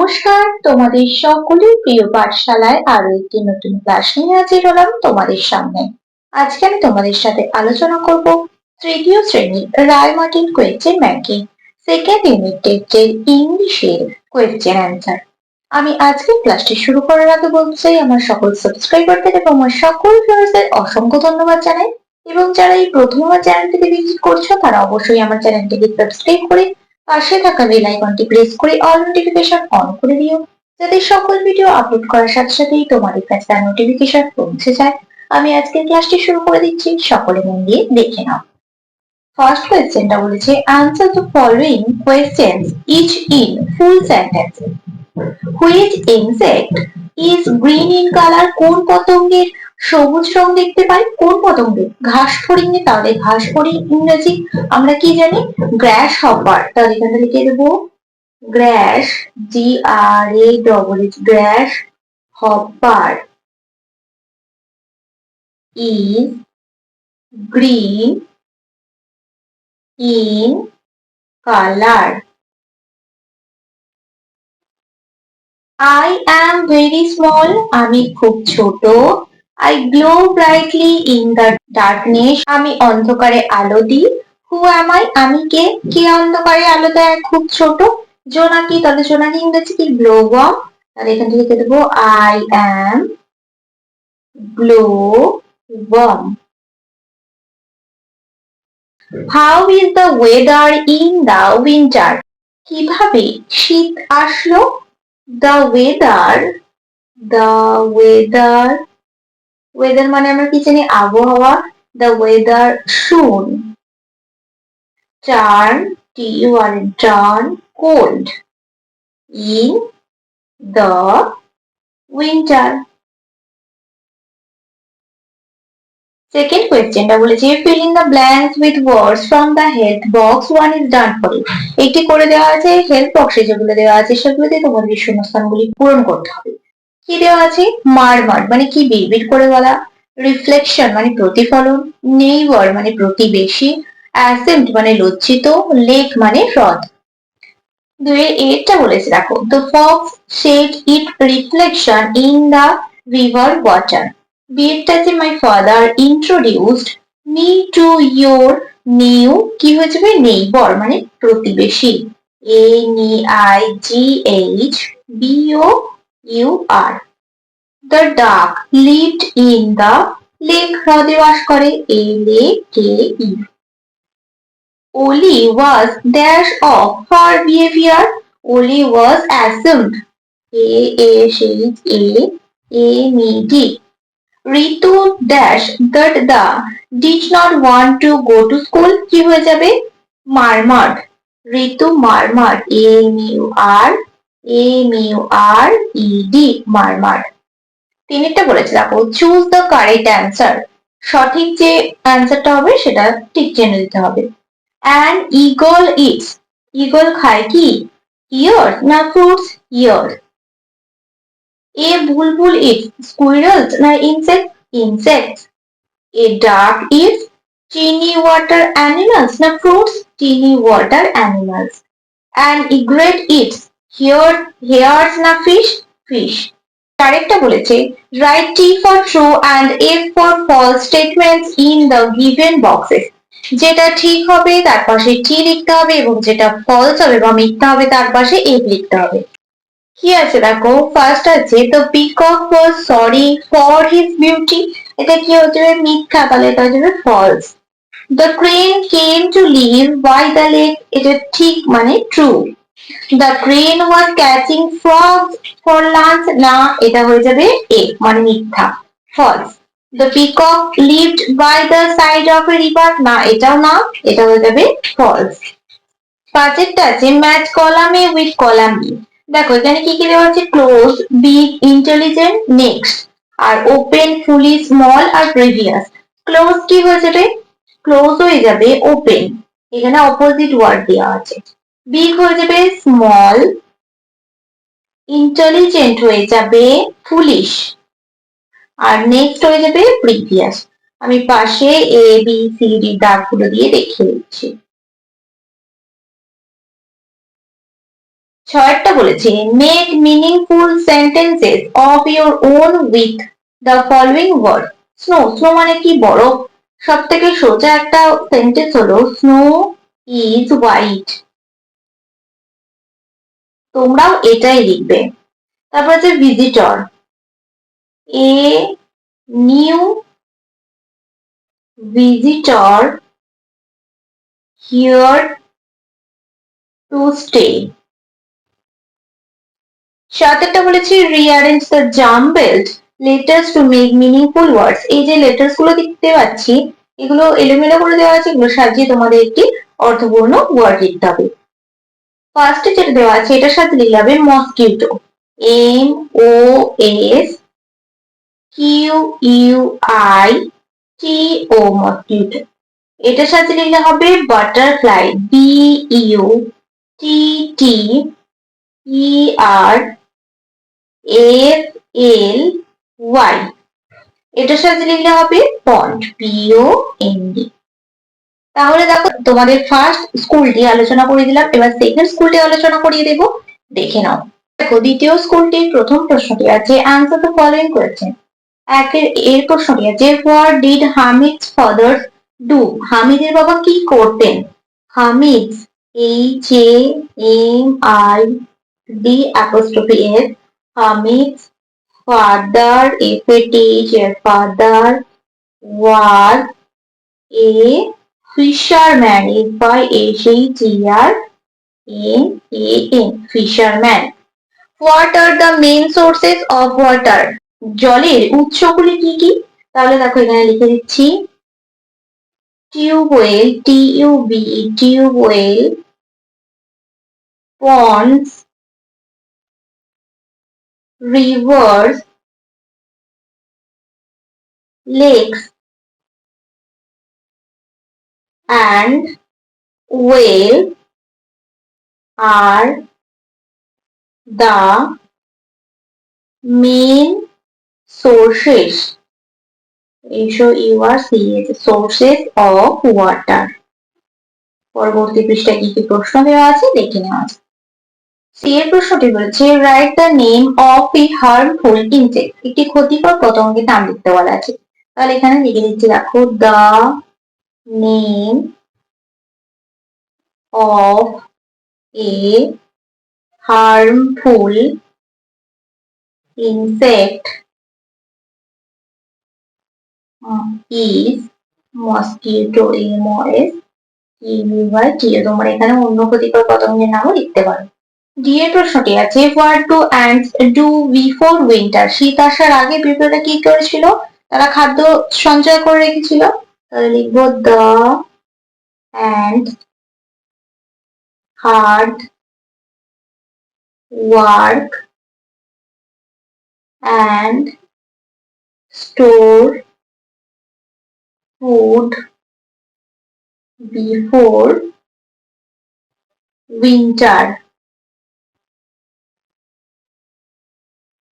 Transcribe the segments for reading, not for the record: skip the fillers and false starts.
নমস্কার, তোমাদের সকলের প্রিয় পাঠশালায় আরো একটি নতুন ক্লাস নিয়ে হাজির হলাম তোমাদের সামনে। আজকে আমি তোমাদের সাথে আলোচনা করব তৃতীয় শ্রেণীর রায়-মার্টিন কোয়েশ্চেন ব্যাংকিং সেকেন্ড ইউনিট টেস্টের ইংলিশের কোয়েশ্চেন অ্যান্সার। আমি আজকে ক্লাসটি শুরু করার আগে বলতে চাই আমার সকল সাবস্ক্রাইবারদের এবং আমার সকল ভিউয়ার্সদের অসংখ্য ধন্যবাদ জানাই, এবং যারা এই প্রথমবার চ্যানেলটিকে ভিজিট করছো তারা অবশ্যই আমার চ্যানেলটিকে সাবস্ক্রাইব করে পাশে থাকা বেল আইকনটি প্রেস করে অল নোটিফিকেশন অন করে দিও, যাতে সকল ভিডিও আপলোড করার সাথে সাথেই তোমাদের কাছে তার নোটিফিকেশন পৌঁছে যায়। আমি আজকের ক্লাসটি শুরু করে দিচ্ছি, সকলে মন দিয়ে দেখে নাও। ফার্স্ট কোয়েশ্চেনটা বলেছে answer the following questions each in full sentences. Which insect is green in colour? কোন পতঙ্গের সবুজ রং দেখতে পাই? কোন পতঙ্গে? ঘাস ফড়িংয়ে। তাহলে ঘাস ফড়িং ইংরেজি আমরা কি জানি? গ্রাস হপার। তাহলে এখানে লিখে দেবো গ্রাস, GRASS, glass hopper is green in colour. I am very small, আমি খুব ছোট। I glow brightly in the darkness, আমি অন্ধকারে আলো দিই। Who am I, আমি কে? কে অন্ধকারে আলো দেয় খুব ছোট? জোনাকি। তাহলে জোনাকি ইংরেজি কি? Glow worm. তাহলে এখান থেকে লিখে দেবো I am glow worm. How is the weather in the winter? কিভাবে শীত আসলো? The weather মানে আমরা কি জানি? আবহাওয়া। The weather soon turn cold in the winter. Second কোয়েশ্চেনটা বলেছে fill in the blanks with words from the help box, one is done for you. একটি করে দেওয়া আছে, হেল্প বক্সে যেগুলো দেওয়া আছে সেগুলোতে তোমাদের শূন্যস্থানগুলি পূরণ করতে হবে। কি দেওয়া আছে? মারমার মানে কি? বিড়বিড় করে বলা। রিফ্লেকশন মানে প্রতিফলন। নেইবার মানে প্রতিবেশী। অ্যাসেন্ট মানে লজ্জিত। লেক মানে হ্রদ। দুয়ের এরটা বলেছে দেখো, the fox said it reflection in the river water. বিয়েরটা যে my father introduced me to your new, কি হয়ে যাবে? neighbor মানে প্রতিবেশী। NEIGHBOUR. The duck lived in the lake, হ্রদে বাস করে। LAKE. Oli was dash of her behavior. Oli was assumed. ASHAMED. Ritu dash that the did not want to go to school, কি হয়ে যাবে? murmured. ঋতু murmured. MURMURED. murmured. তিনটা বলেছে দেখো, choose the correct answer. সঠিক যে অ্যান্সারটা হবে সেটা ঠিক জেনে দিতে হবে। An eagle eats. Eagle খায় কি? Ears না fruits? Ears. A bulbul eats squirrels না insects? Insects. A duck eats tiny water animals na fruits? Tiny water animals. An egret eats hares na fish? Fish. Correct বলেছে write T for true and F for false statements in the given boxes. যেটা ঠিক হবে তার পাশে T লিখতে হবে, এবং যেটা ফলস হবে বা মিথ্যা হবে তার পাশে F লিখতে হবে। কি আছে দেখো, ফার্স্ট আছে the peacock was sorry for his beauty, এটা কি হয়ে যাবে? মিথ্যা। তাহলে এটা হয়ে যাবে false. The crane came to live by the lake, এটা ঠিক মানে true. The crane was catching frogs for lunch, না, এটা হয়ে যাবে A মানে মিথ্যা, false. The peacock lived by the side of a river, না, এটাও না, এটা হয়ে যাবে false. পাঁচেরটা আছে match column A with column B. দেখো এখানে কি কি দেওয়া আছে? ক্লোজ, বিগ, ইন্টেলিজেন্ট, নেক্সট, আর ওপেন, ফুলি, স্মল আর প্রিভিয়াস। ক্লোজ কি হয়ে যাবে? ক্লোজ হয়ে যাবে ওপেন, এখানে অপোজিট ওয়ার্ড দেওয়া আছে। বিগ হয়ে যাবে স্মল, ইন্টেলিজেন্ট হয়ে যাবে ফুলিশ, আর নেক্সট হয়ে যাবে প্রিভিয়াস। আমি পাশে ABCD দাগগুলো দিয়ে দেখিয়ে দিচ্ছি। ছয়টা বলেছে make meaningful sentences of your own with the following word. Snow, snow মানে কি? বরফ। সব থেকে সোজা একটা সেন্টেন্স হলো স্নো ইজ হোয়াইট। তোমরাও এটাই লিখবে। তারপর আছে visitor, a new visitor here to stay. সাতেরটা বলেছি rearrange the jumbled letters to make meaningful words. এই যে লেটার্স গুলো দেখতে পাচ্ছি এগুলো এলোমেলো করে দেওয়া আছে, এগুলো সাজিয়ে তোমাদের একটি অর্থপূর্ণ ওয়ার্ড লিখতে হবে। ফার্স্টে যেটা দেওয়া আছে এটার সাথে লিখতে হবে mosquito, M O S Q U I T O, mosquito. এটার সাথে লিখলে হবে butterfly, B U T T E R F L Y. এটার সাথে লিখলে হবে পন্ড, পিও এন ডি। তাহলে দেখো তোমাদের ফার্স্ট স্কুলটি আলোচনা করে দিলাম, এবার সেকেন্ড স্কুলটি আলোচনা করিয়ে দেবো, দেখে নাও। দেখো দ্বিতীয় স্কুলটির প্রথম প্রশ্নটি আছে অ্যান্সার দ্য ফলোইং কোয়েশ্চেন। এর প্রশ্নটি আছে what did Hamid's father do. হামিদের বাবা কি করতেন? Hamid, H A M I D apostrophe S, Hamid's father, if it is a father, was a fisherman, Fisherman, fisherman. What are the main sources of water? জলের উৎসগুলি কি কি? তাহলে দেখো এখানে লিখে দিচ্ছি tube well, T U B, tube well, ponds, rivers, lakes and whale are the main sources, sources of water. পরবর্তী পৃষ্ঠায় কি কি প্রশ্ন দেওয়া আছে দেখে নেওয়া আছে। সি এর প্রশ্নটি বলছে write the name of A harmful insect. একটি ক্ষতিকর পতঙ্গের নাম লিখতে বলা আছে। তাহলে এখানে লিখে দিচ্ছি দেখো the name of A harmful insect is mosquito, MOSQUITO। তোমরা এখানে অন্য ক্ষতিকর পতঙ্গের নামও লিখতে পারো। ডি এর প্রশ্নটি আছে what do ants do before winter. শীত আসার আগে পিঁপড়েরা কি করেছিল? তারা খাদ্য সঞ্চয় করে রেখেছিল। তাহলে লিখবো the ant hard work and store food before winter.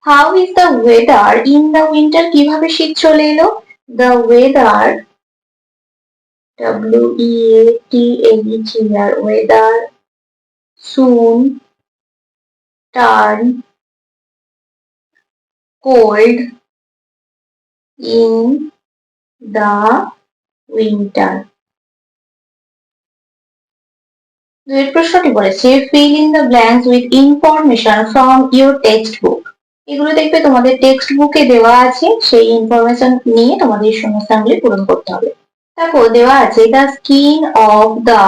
How is the weather in the winter? কিভাবে শীত চলে এলো? The weather, WEATHER, weather soon turn cold in the winter. দুই প্রশ্নটি বলেছে fill in the blanks with information from your textbook. এগুলো দেখবে তোমাদের টেক্সট বুকে দেওয়া আছে, সেই ইনফরমেশন নিয়ে তোমাদের শূন্যস্থানগুলি পূরণ করতে হবে। দেখো দেওয়া আছে the skin of the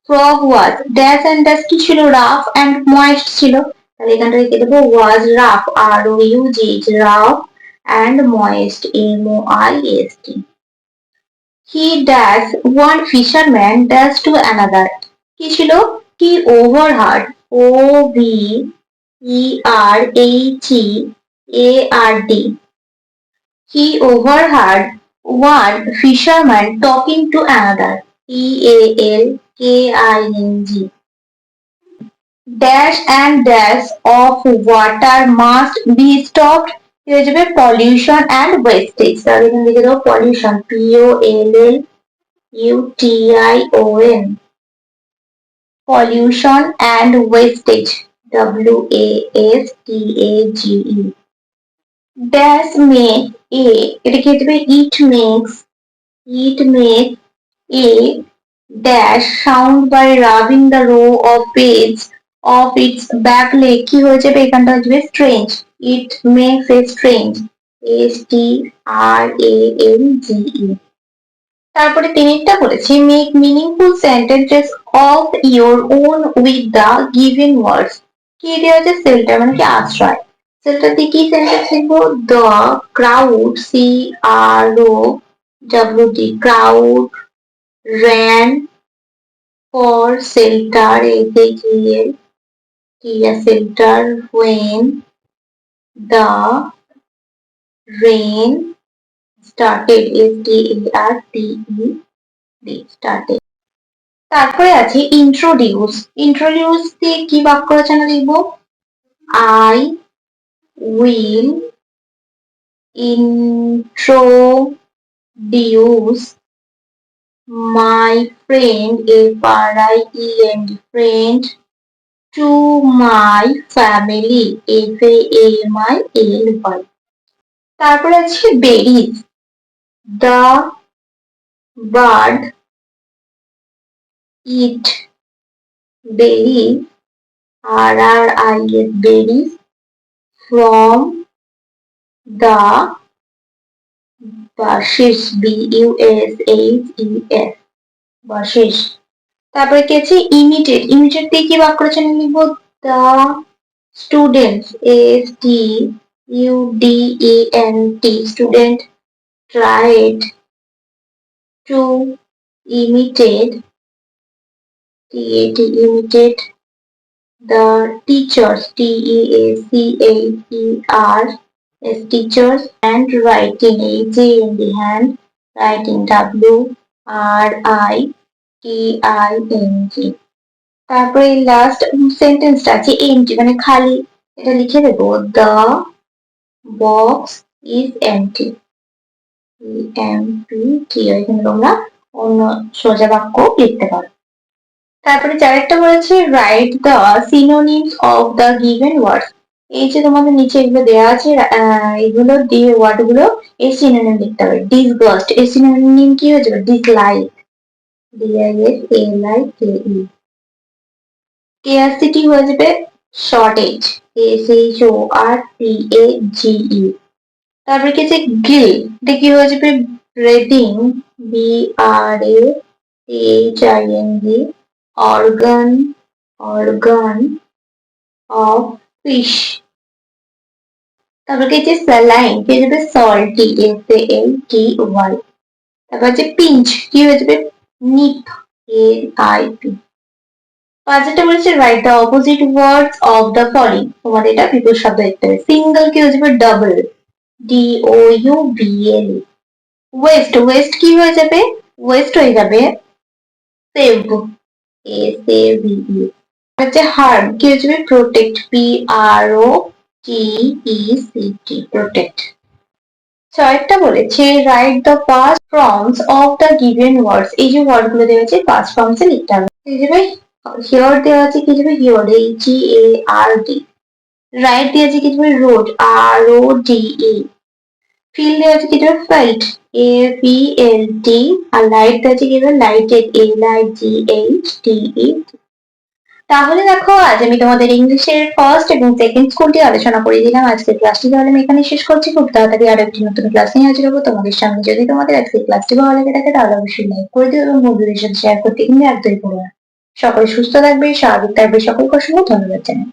frog was dash and dash কি ছিল? রাফ and moist ছিল। তাহলে এখানটা লিখে দেবো was rough, ROUGH, rough and moist, MOIST. He dash one fisherman dash to another. কি ছিল? He overheard, OVERHEARD. He overheard one fisherman talking to another, TALKING. Dash and dash of water must be stopped. কি হয়ে যাবে? Pollution and wastage. তাহলে এখানে লিখে দেবো pollution, POLLUTION, pollution and wastage. WASTAGE dash make a এটা কি হবে it makes a dash sound by rubbing the row of page of its back leg কি হয়ে যাবে এখানটা হচ্ছে strange it makes a strange STRANGE তারপরে তিনটা বলেছি make meaningful sentences of your own with the given words কি দেওয়া আছে সেলটা মানে কি আশ্রয় সেলটা দিয়ে কি সেন্টেন্স লিখবো the crowd CROWD crowd ran for shelter shelter when the rain started started তারপরে আছে ইন্ট্রোডিউস দিয়ে কি বাক্য রচনা লিখবো I will introduce my friend friend to my family FAMILY তারপরে আছে berries the bird eat berries RRIS berries from the bushes BUSHES bushes তারপরে কি আছে ইমিটেট দিয়ে কি বাক্য রচনা লিখবো the students student tried to imitate the teachers teachers and writing in the hand writing WRITING তারপরে লাস্ট সেন্টেন্সটা আছে এমটি মানে খালি এটা লিখে দেবো the box is empty এখানে তোমরা অন্য সোজা বাক্য লিখতে পারো তারপরে চারেরটা বলেছে write the synonyms of the given words এই যে তোমাদের নিচে এগুলো দেওয়া আছে এগুলো দিয়ে ওয়ার্ড গুলো এর সিনোনিম লিখতে হবে ডিসগাস্ট এর সিনোনিম কি হয়ে যাবে ডিসলাইক DISLIKE scarcity হয়ে যাবে শর্টেজ SHORTAGE তারপরে কি আছে গিল এটা কি হয়ে যাবে breathing BRATHING organ of fish তারপর কি আছে স্যালাইন কি হয়ে যাবে সল্টি SALTY তারপর আছে পিঞ্চ কি হয়ে যাবে নিপ NIP পাঁচটা বলেছে write the opposite words of the following তোমাদের এটা বিপরীত শব্দ লিখতে হবে সিঙ্গেল কি হয়ে যাবে ডাবল DOUBL ওয়েস্ট কি হয়ে যাবে ওয়েস্ট হয়ে যাবে সেভ SAVE হচ্ছে হার্ম কি হয়ে যাবে প্রোটেক্ট PROTECT প্রোটেক্ট ছয়টা বলেছে write the past forms of the given words এই যে ওয়ার্ড গুলো দেওয়া আছে পাস্ট ফর্মসে লিখতে হবে এই যে হিয়ার দেওয়া আছে কি যাবে হিয়ার HEARD রাইট দেওয়া আছে কি যাবে রোড RODE ফিল দেওয়া আছে কি যাবে ফেল্ট FELT আর লাইট দেওয়া আছে কি যাবে লাইটেড LIGHTE তাহলে দেখো আজ আমি তোমাদের ইংলিশের ফার্স্ট এবং সেকেন্ড স্কুলটি আলোচনা করে দিলাম আজকের ক্লাসটি তাহলে আমি এখানে শেষ করছি খুব তাড়াতাড়ি আরো একটি নতুন ক্লাস নিয়ে হাজির হবো তোমাদের সামনে যদি তোমাদের আজকের ক্লাসটি ভালো লেগে থাকে তাহলে অবশ্যই লাইক করে দিও এবং বন্ধুদের সাথে শেয়ার করতে কিন্তু একদমই ভুলো না সকলে সুস্থ থাকবে স্বাভাবিক থাকবে সকলকে অসংখ্য ধন্যবাদ জানাই